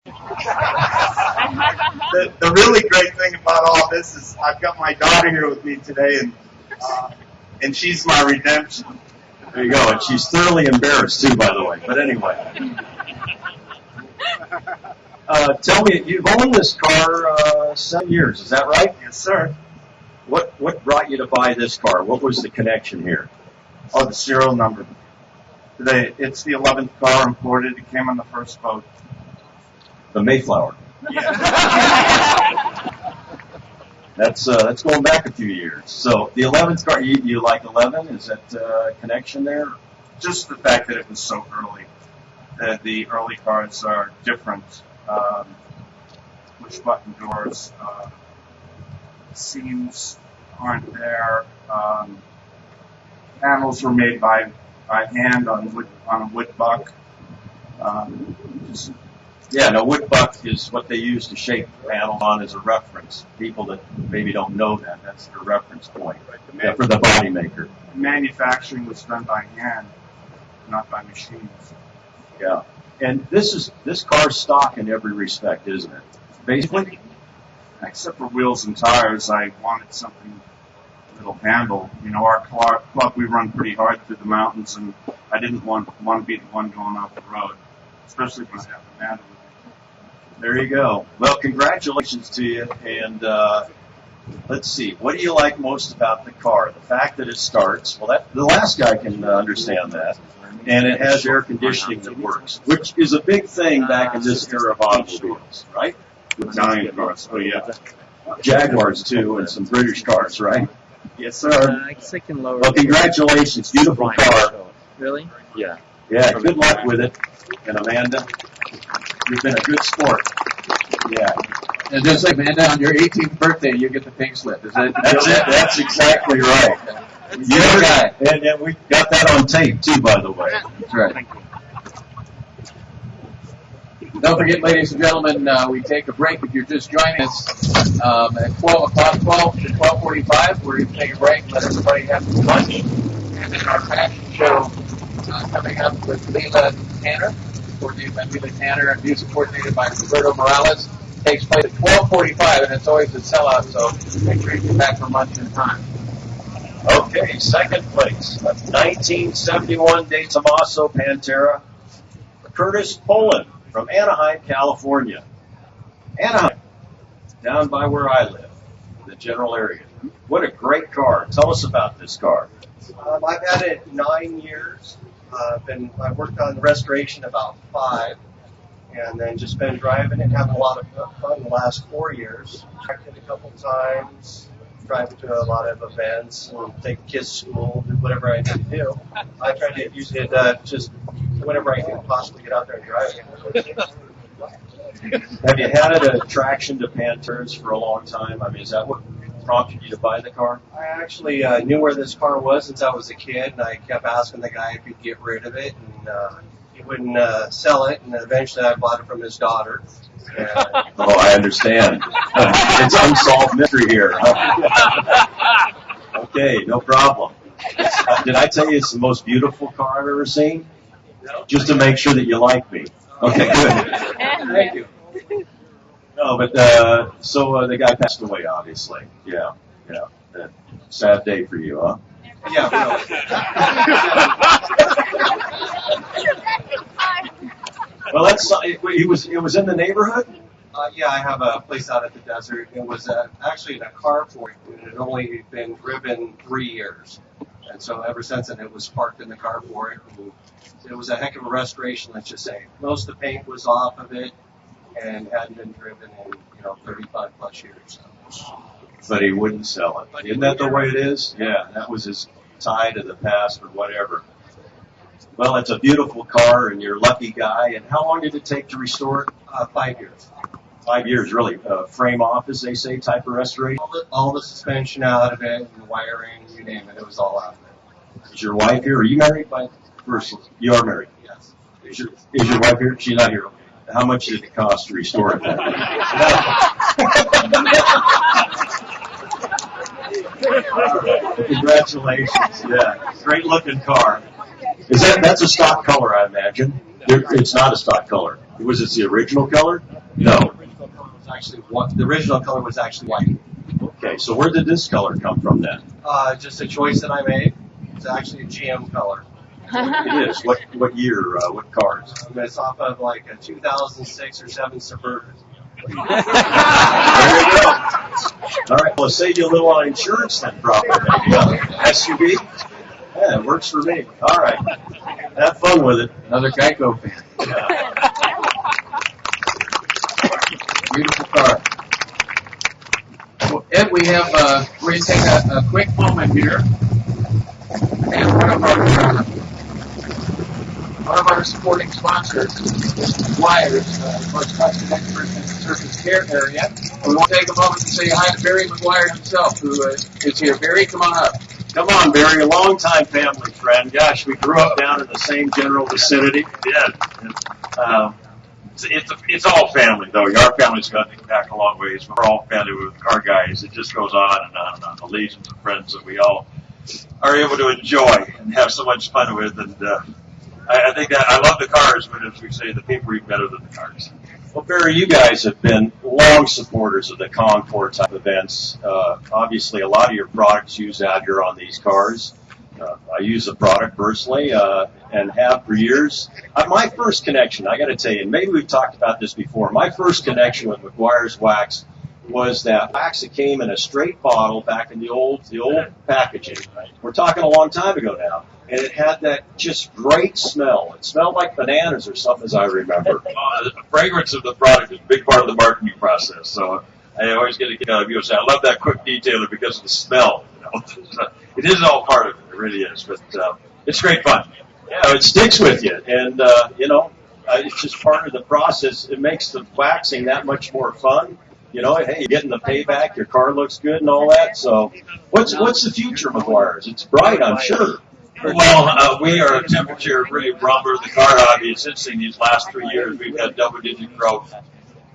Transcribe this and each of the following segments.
The really great thing about all this is I've got my daughter here with me today, and she's my redemption. There you go. And she's thoroughly embarrassed, too, by the way. But anyway. Tell me, you've owned this car 7 years, is that right? Yes, sir. What brought you to buy this car? What was the connection here? Oh, the serial number. It's the 11th car imported. It came on the first boat. The Mayflower. Yeah. That's going back a few years. So the 11th car, you like 11? Is that a connection there? Just the fact that it was so early. The early cars are different. Push button doors. Seams aren't there. Panels were made by hand on a wood buck. Wood buck is what they use to shape panels on as a reference. People that maybe don't know that's their reference point for the body maker. Manufacturing was done by hand, not by machines. Yeah, and this car's stock in every respect, isn't it? Basically, except for wheels and tires, I wanted something that'll handle. Our club, we run pretty hard through the mountains, and I didn't want to be the one going off the road, especially when I have the manual. There you go. Well, congratulations to you. And let's see, what do you like most about the car? The fact that it starts. Well, the last guy can understand that. And it has air conditioning that works, which is a big thing back in this era of automobiles, right? Italian cars. Oh, yeah. Jaguars, too, and some British cars, right? Yes, sir. Well, congratulations. Beautiful car. Really? Yeah. Yeah, good luck with it. And Amanda, you've been a good sport. Yeah. And just like Amanda, on your 18th birthday, you get the pink slip. Is that That's it. That's exactly right. You're right. And we got that on tape, too, by the way. That's right. Don't forget, ladies and gentlemen, we take a break. If you're just joining us at 12 to 12:45, we're going to take a break, let everybody have some lunch. And then our fashion show coming up with Leila Tanner, coordinated by Leila Tanner, and music coordinated by Roberto Morales, takes place at 12:45, and it's always a sellout, so make sure you get back from lunch in time. Okay, second place, 1971 De Tomaso Pantera, Curtis Poland from Anaheim, California. Anaheim, down by where I live, the general area. What a great car. Tell us about this car. I've had it 9 years. I've worked on restoration about 5, and then just been driving it, having a lot of fun the last 4 years. Tracked it a couple times, driving to a lot of events, and take kids to school, do whatever I need to do. I try to use it just whenever I can possibly get out there and drive it. Have you had an attraction to Panteras for a long time? I mean, is that what prompted you to buy the car? I actually knew where this car was since I was a kid, and I kept asking the guy if he'd get rid of it, and he wouldn't sell it, and eventually I bought it from his daughter. Oh, I understand. It's unsolved mystery here. Okay, no problem. Did I tell you it's the most beautiful car I've ever seen? Just to make sure that you like me. Okay, good. Thank you. No, but so the guy passed away, obviously. Yeah. Sad day for you, huh? Yeah, really. Well, it was in the neighborhood. Yeah, I have a place out at the desert. It was actually in a carport. It had only been driven 3 years. And so ever since then, it was parked in the carport. And it was a heck of a restoration, let's just say. Most of the paint was off of it and hadn't been driven in, 35 plus years. So. But he wouldn't sell it. Isn't that the way it is? Yeah, that was his tie to the past or whatever. Well, it's a beautiful car, and you're a lucky guy. And how long did it take to restore it? 5 years. 5 years, really. Frame off, as they say, type of restoration? All the suspension out of it, and the wiring, you name it, it was all out of it. Is your wife here? Are you married by first? You are married? Yes. Is your wife here? She's not here. Okay. How much did it cost to restore it then? Congratulations. Yeah. Great looking car. That's a stock color, I imagine. It's not a stock color. Was it the original color? No. The original color was actually white. Okay, so where did this color come from then? Just a choice that I made. It's actually a GM color. It is. What year? What cars? It's off of like a 2006 or 7 Suburban. There you go. All right, well, save you a little on insurance then, probably. Maybe. SUV? Yeah, it works for me. All right. Have fun with it. Another Geico fan. Yeah. Beautiful car. Well, Ed, we're going to take a quick moment here. And one of our supporting sponsors, Wires, most custom experts in the surface care area. We want to take a moment to say hi to Barry McGuire himself, who is here. Barry, come on up. Come on, Barry, a longtime family friend. Gosh, we grew up down in the same general vicinity. Yeah. It's all family, though. Our family's gotten back a long ways. We're all family with car guys. It just goes on and on and on. The legions of friends that we all are able to enjoy and have so much fun with. And I think that I love the cars, but as we say, the people are even better than the cars. Well, Barry, you guys have been long supporters of the Concorso type events. Obviously, a lot of your products used out here on these cars. I use the product personally and have for years. My first connection, I got to tell you, and maybe we've talked about this before, my first connection with McGuire's wax was that wax that came in a straight bottle back in the old packaging. We're talking a long time ago now. And it had that just great smell. It smelled like bananas or something, as I remember. The fragrance of the product is a big part of the marketing process. So I always get a kick out of you say, I love that quick detailer because of the smell. You know? It is all part of it. It really is. But it's great fun. Yeah, it sticks with you. And, it's just part of the process. It makes the waxing that much more fun. You know, hey, you're getting the payback. Your car looks good and all that. So what's the future of McGuire's? It's bright, I'm sure. Well, we are a temperature really barometer of the car hobby. It's interesting, these last 3 years we've had double-digit growth,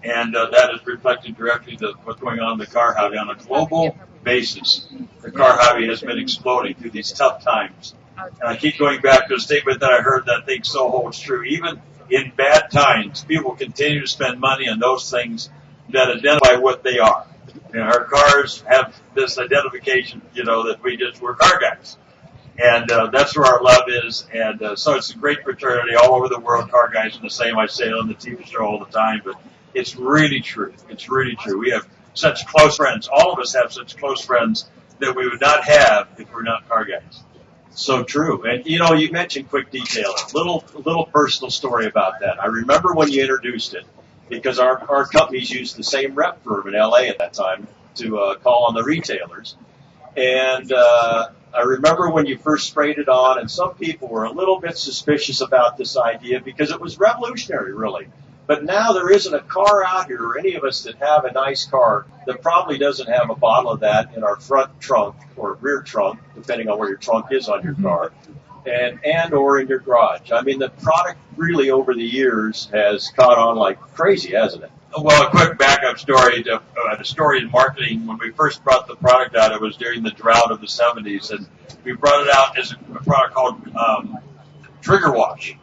and that is reflected directly to what's going on in the car hobby. On a global basis, the car hobby has been exploding through these tough times. And I keep going back to a statement that I heard that I think so holds true. Even in bad times, people continue to spend money on those things that identify what they are. You know, our cars have this identification, that we're car guys. And that's where our love is. And so it's a great fraternity all over the world. Car guys are the same. I say it on the TV show all the time, but it's really true. It's really true. We have such close friends. All of us have such close friends that we would not have if we're not car guys. So true. And, you mentioned quick detailing. Little personal story about that. I remember when you introduced it because our companies used the same rep firm in L.A. at that time to call on the retailers. And I remember when you first sprayed it on, and some people were a little bit suspicious about this idea because it was revolutionary, really. But now there isn't a car out here, or any of us that have a nice car, that probably doesn't have a bottle of that in our front trunk or rear trunk, depending on where your trunk is on your car, and or in your garage. I mean, the product really over the years has caught on like crazy, hasn't it? Well, a quick backup story. The story in marketing, when we first brought the product out, it was during the drought of the 70s, and we brought it out as a product called Trigger Wash,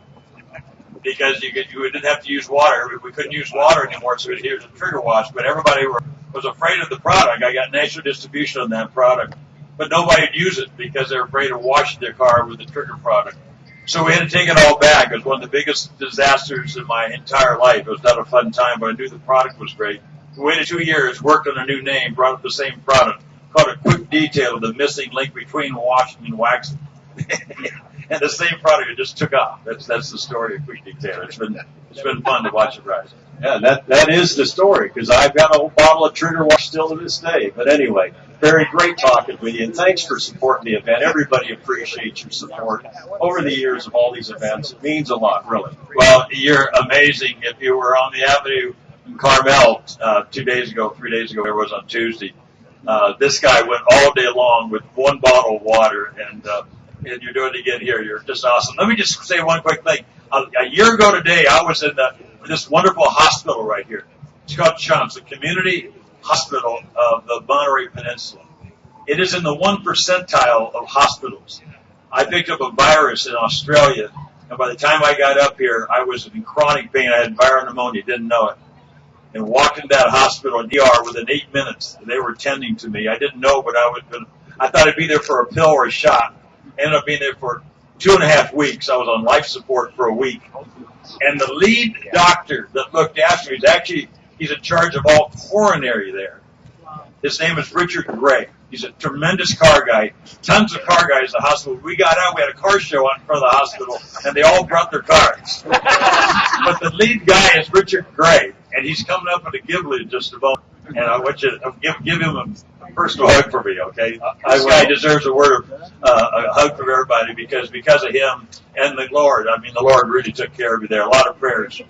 because you didn't have to use water. We couldn't use water anymore, so here's a Trigger Wash, but everybody was afraid of the product. I got national distribution on that product, but nobody would use it because they were afraid of washing their car with the Trigger product. So we had to take it all back. It was one of the biggest disasters in my entire life. It was not a fun time, but I knew the product was great. We waited 2 years, worked on a new name, brought up the same product, called it Quick Detail, the missing link between washing and waxing. And the same product, it just took off. That's the story of Quick Detail. It's been fun to watch it rise. Yeah, that is the story, because I've got a whole bottle of Trigger Wash still to this day. But anyway, very great talking with you, and thanks for supporting the event. Everybody appreciates your support over the years of all these events. It means a lot, really. Well, you're amazing. If you were on the Avenue in Carmel 3 days ago, there was on Tuesday, this guy went all day long with one bottle of water, and you're doing it again here. You're just awesome. Let me just say one quick thing. A year ago today, I was in this wonderful hospital right here. It's called CHUMS, the Community Hospital of the Monterey Peninsula. It is in the 1 percentile of hospitals. I picked up a virus in Australia And by the time I got up here, I was in chronic pain. I had viral pneumonia, didn't know it. And walked into that hospital in ER within 8 minutes. They were tending to me. I didn't know, but I thought I'd be there for a pill or a shot. Ended up being there for 2.5 weeks. I was on life support for a week. And the lead doctor that looked after me, he's in charge of all coronary there. His name is Richard Gray. He's a tremendous car guy. Tons of car guys at the hospital. We got out, we had a car show out in front of the hospital, and they all brought their cars. But the lead guy is Richard Gray, and he's coming up with a Ghibli in just a moment. And I want you to give him a personal hug for me, okay? This guy deserves a word of a hug from everybody because of him and the Lord. I mean, the Lord really took care of me there. A lot of prayers.